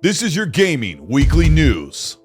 This is your gaming weekly news.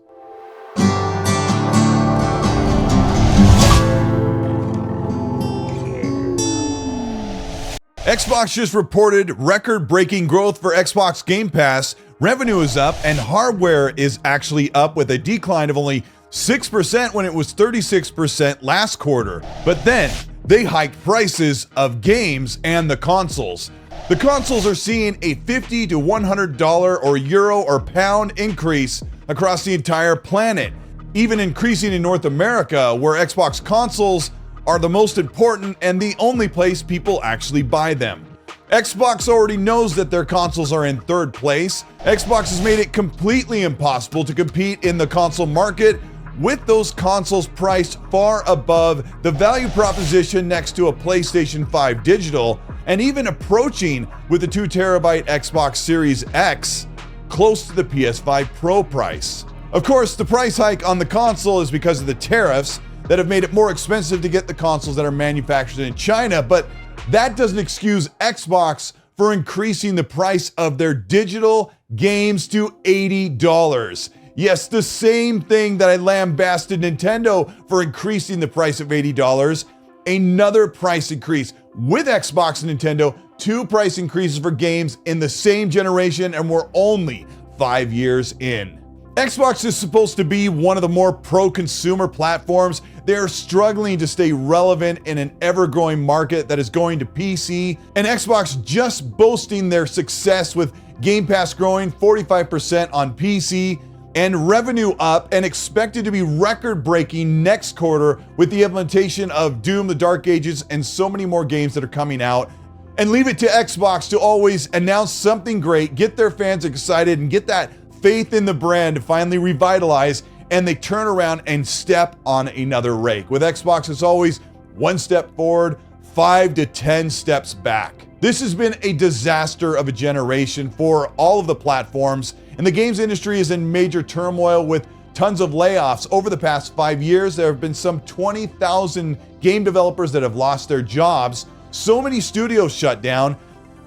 Xbox just reported record-breaking growth for Xbox Game Pass. Revenue is up and hardware is actually up with a decline of only 6% when it was 36% last quarter. But then they hiked prices of games and the consoles. The consoles are seeing a $50 to $100 or euro or pound increase across the entire planet, even increasing in North America, where Xbox consoles are the most important and the only place people actually buy them. Xbox already knows that their consoles are in third place. Xbox has made it completely impossible to compete in the console market with those consoles priced far above the value proposition next to a PlayStation 5 digital, and even approaching with the 2TB Xbox Series X close to the PS5 Pro price. Of course, the price hike on the console is because of the tariffs that have made it more expensive to get the consoles that are manufactured in China, but that doesn't excuse Xbox for increasing the price of their digital games to $80. Yes, the same thing that I lambasted Nintendo for increasing the price of $80. Another price increase with Xbox and Nintendo, two price increases for games in the same generation, and we're only 5 years in. Xbox is supposed to be one of the more pro-consumer platforms. They're struggling to stay relevant in an ever-growing market that is going to PC, and Xbox just boasting their success with Game Pass growing 45% on PC, and revenue up and expected to be record-breaking next quarter with the implementation of Doom, The Dark Ages, and so many more games that are coming out. And leave it to Xbox to always announce something great, get their fans excited, and get that faith in the brand to finally revitalize, and they turn around and step on another rake. With Xbox, it's always one step forward, 5 to 10 steps back. This has been a disaster of a generation for all of the platforms, and the games industry is in major turmoil with tons of layoffs. Over the past 5 years, there have been some 20,000 game developers that have lost their jobs, so many studios shut down,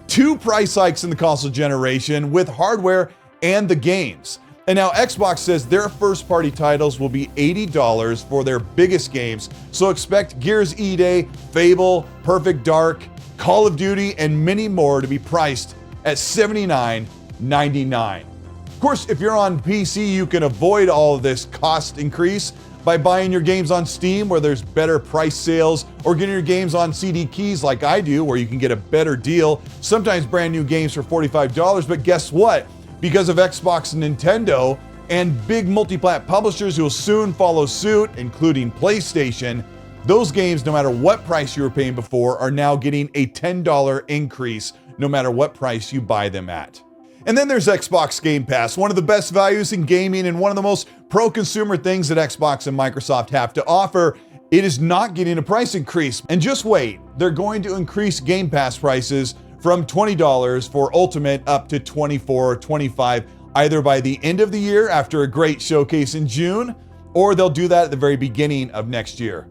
2 price hikes in the console generation with hardware and the games. And now Xbox says their first-party titles will be $80 for their biggest games, so expect Gears E-Day, Fable, Perfect Dark, Call of Duty, and many more to be priced at $79.99. Of course, if you're on PC, you can avoid all of this cost increase by buying your games on Steam, where there's better price sales, or getting your games on CD keys like I do, where you can get a better deal, sometimes brand new games for $45. But guess what? Because of Xbox and Nintendo and big multi-plat publishers who will soon follow suit, including PlayStation, those games, no matter what price you were paying before, are now getting a $10 increase no matter what price you buy them at. And then there's Xbox Game Pass, one of the best values in gaming and one of the most pro-consumer things that Xbox and Microsoft have to offer. It is not getting a price increase. And just wait, they're going to increase Game Pass prices from $20 for Ultimate up to $24 or $25, either by the end of the year after a great showcase in June, or they'll do that at the very beginning of next year.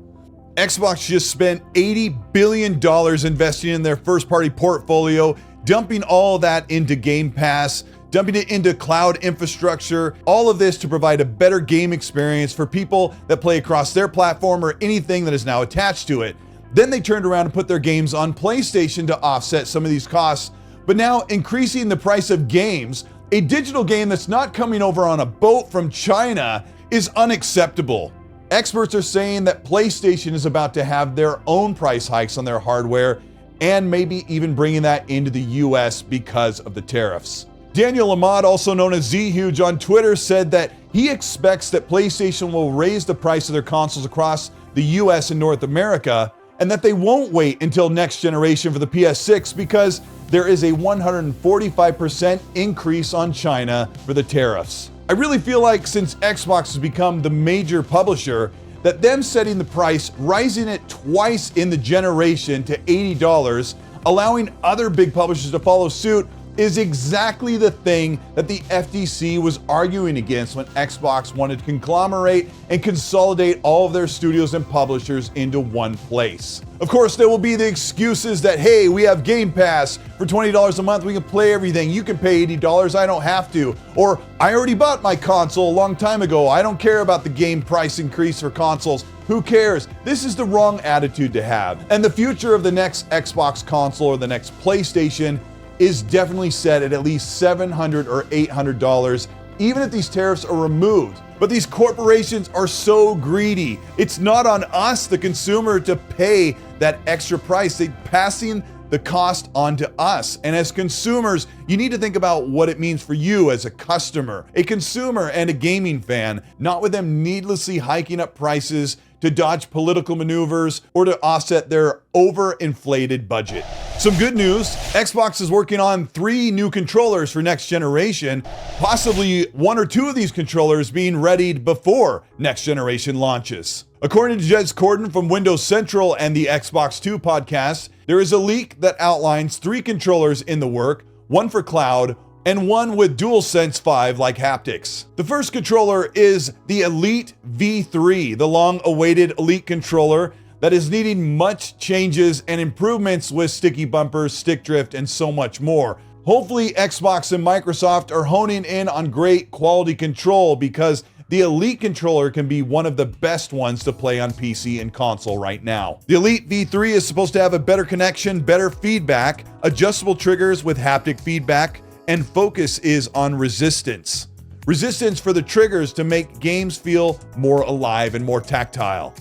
Xbox just spent $80 billion investing in their first-party portfolio, dumping all that into Game Pass, dumping it into cloud infrastructure, all of this to provide a better game experience for people that play across their platform or anything that is now attached to it. Then they turned around and put their games on PlayStation to offset some of these costs. But now increasing the price of games, a digital game that's not coming over on a boat from China, is unacceptable. Experts are saying that PlayStation is about to have their own price hikes on their hardware, and maybe even bringing that into the US because of the tariffs. Daniel Ahmad, also known as Z-Huge on Twitter, said that he expects that PlayStation will raise the price of their consoles across the US and North America, and that they won't wait until next generation for the PS6 because there is a 145% increase on China for the tariffs. I really feel like since Xbox has become the major publisher, that them setting the price, rising it twice in the generation to $80, allowing other big publishers to follow suit, is exactly the thing that the FTC was arguing against when Xbox wanted to conglomerate and consolidate all of their studios and publishers into one place. Of course, there will be the excuses that, hey, we have Game Pass for $20 a month, we can play everything, you can pay $80, I don't have to. Or, I already bought my console a long time ago, I don't care about the game price increase for consoles. Who cares? This is the wrong attitude to have. And the future of the next Xbox console or the next PlayStation is definitely set at least $700 or $800, even if these tariffs are removed. But these corporations are so greedy. It's not on us, the consumer, to pay that extra price. They're passing the cost on to us. And as consumers, you need to think about what it means for you as a customer, a consumer, and a gaming fan, not with them needlessly hiking up prices to dodge political maneuvers or to offset their overinflated budget. Some good news, Xbox is working on 3 new controllers for next generation, possibly 1 or 2 of these controllers being readied before next generation launches. According to Jez Corden from Windows Central and the Xbox 2 podcast, there is a leak that outlines 3 controllers in the work, 1 for cloud, and 1 with DualSense 5 like haptics. The first controller is the Elite V3, the long-awaited Elite controller that is needing much changes and improvements with sticky bumpers, stick drift, and so much more. Hopefully, Xbox and Microsoft are honing in on great quality control because the Elite controller can be one of the best ones to play on PC and console right now. The Elite V3 is supposed to have a better connection, better feedback, adjustable triggers with haptic feedback, and focus is on resistance. Resistance for the triggers to make games feel more alive and more tactile.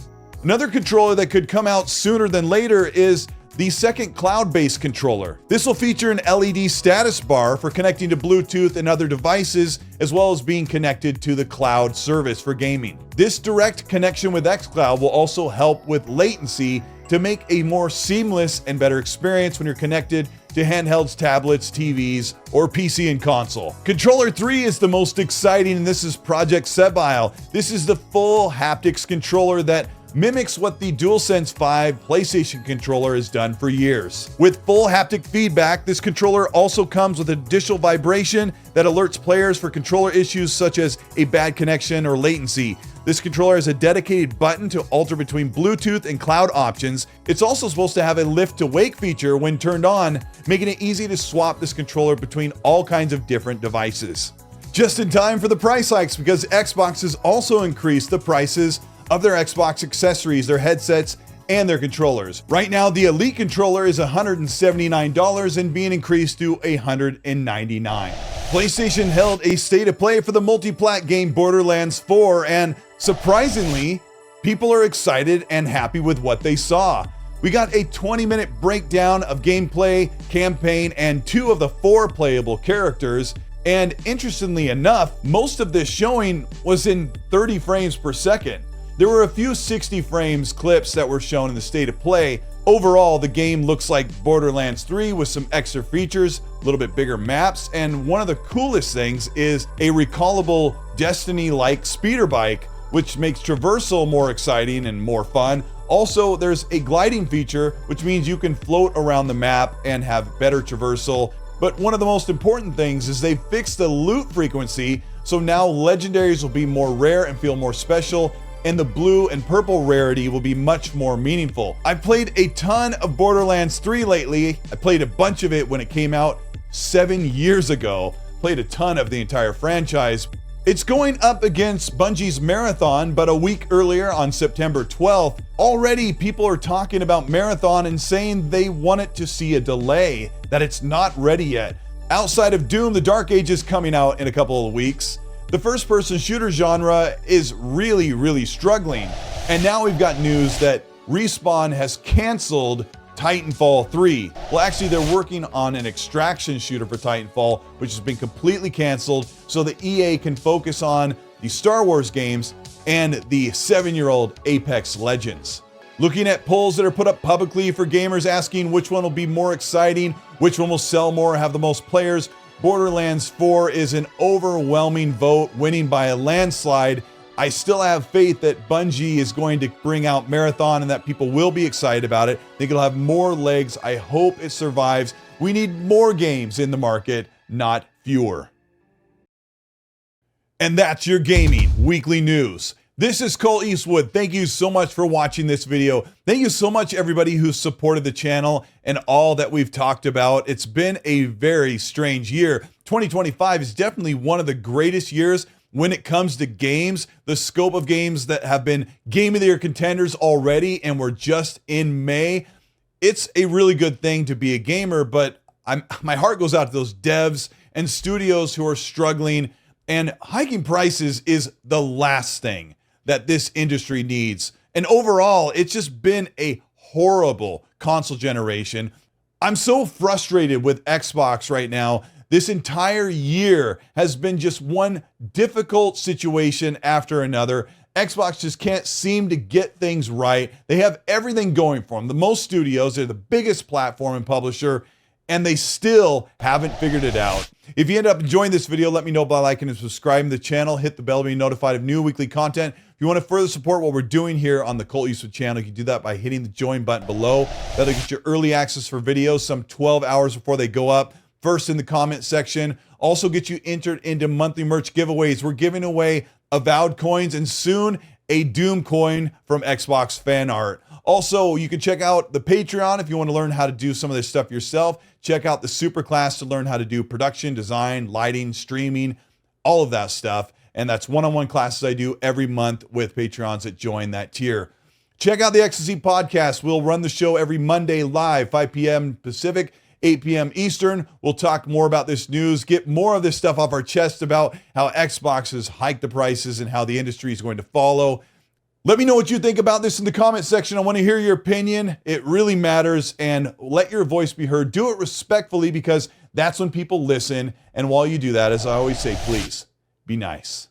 Another controller that could come out sooner than later is the second cloud-based controller. This will feature an LED status bar for connecting to Bluetooth and other devices, as well as being connected to the cloud service for gaming. This direct connection with xCloud will also help with latency to make a more seamless and better experience when you're connected to handhelds, tablets, TVs, or PC and console. Controller 3 is the most exciting, and this is Project Sebile. This is the full haptics controller that mimics what the DualSense 5 PlayStation controller has done for years. With full haptic feedback, this controller also comes with additional vibration that alerts players for controller issues such as a bad connection or latency. This controller has a dedicated button to alter between Bluetooth and cloud options. It's also supposed to have a lift to wake feature when turned on, making it easy to swap this controller between all kinds of different devices. Just in time for the price hikes, because Xbox has also increased the prices of their Xbox accessories, their headsets, and their controllers. Right now, the Elite controller is $179 and being increased to $199. PlayStation held a state of play for the multi-plat game Borderlands 4, and surprisingly, people are excited and happy with what they saw. We got a 20-minute breakdown of gameplay, campaign, and 2 of the 4 playable characters. And interestingly enough, most of this showing was in 30 frames per second. There were a few 60 frames clips that were shown in the state of play. Overall, the game looks like Borderlands 3 with some extra features, a little bit bigger maps, and one of the coolest things is a recallable Destiny-like speeder bike, which makes traversal more exciting and more fun. Also, there's a gliding feature, which means you can float around the map and have better traversal. But one of the most important things is they fixed the loot frequency, so now legendaries will be more rare and feel more special, and the blue and purple rarity will be much more meaningful. I've played a ton of Borderlands 3 lately. I played a bunch of it when it came out 7 years ago. Played a ton of the entire franchise. It's going up against Bungie's Marathon, but a week earlier on September 12th, already people are talking about Marathon and saying they want it to see a delay, that it's not ready yet. Outside of Doom, the Dark Age is coming out in a couple of weeks. The first-person shooter genre is really struggling. And now we've got news that Respawn has canceled Titanfall 3. Well, actually, they're working on an extraction shooter for Titanfall, which has been completely canceled so that EA can focus on the Star Wars games and the 7-year-old Apex Legends. Looking at polls that are put up publicly for gamers asking which one will be more exciting, which one will sell more, have the most players, Borderlands 4 is an overwhelming vote, winning by a landslide. I still have faith that Bungie is going to bring out Marathon and that people will be excited about it. I think it'll have more legs. I hope it survives. We need more games in the market, not fewer. And that's your gaming weekly news. This is Colteastwood. Thank you so much for watching this video. Thank you so much, everybody who supported the channel and all that we've talked about. It's been a very strange year. 2025 is definitely one of the greatest years when it comes to games. The scope of games that have been Game of the Year contenders already, and we're just in May. It's a really good thing to be a gamer, but my heart goes out to those devs and studios who are struggling. And hiking prices is the last thing that this industry needs. And overall, it's just been a horrible console generation. I'm so frustrated with Xbox right now. This entire year has been just one difficult situation after another. Xbox just can't seem to get things right. They have everything going for them. The most studios, they're the biggest platform and publisher, and they still haven't figured it out. If you end up enjoying this video, let me know by liking and subscribing to the channel. Hit the bell to be notified of new weekly content. If you want to further support what we're doing here on the Colteastwood channel, you can do that by hitting the join button below. That'll get you early access for videos some 12 hours before they go up. First in the comment section. Also get you entered into monthly merch giveaways. We're giving away Avowed coins and soon a Doom coin from Xbox fan art. Also, you can check out the Patreon if you want to learn how to do some of this stuff yourself. Check out the Superclass to learn how to do production, design, lighting, streaming, all of that stuff. And that's one-on-one classes I do every month with Patreons that join that tier. Check out the XC podcast. We'll run the show every Monday live, 5 p.m. Pacific, 8 p.m. Eastern. We'll talk more about this news, get more of this stuff off our chest about how Xbox has hiked the prices and how the industry is going to follow. Let me know what you think about this in the comment section. I want to hear your opinion. It really matters, and let your voice be heard. Do it respectfully because that's when people listen. And while you do that, as I always say, please be nice.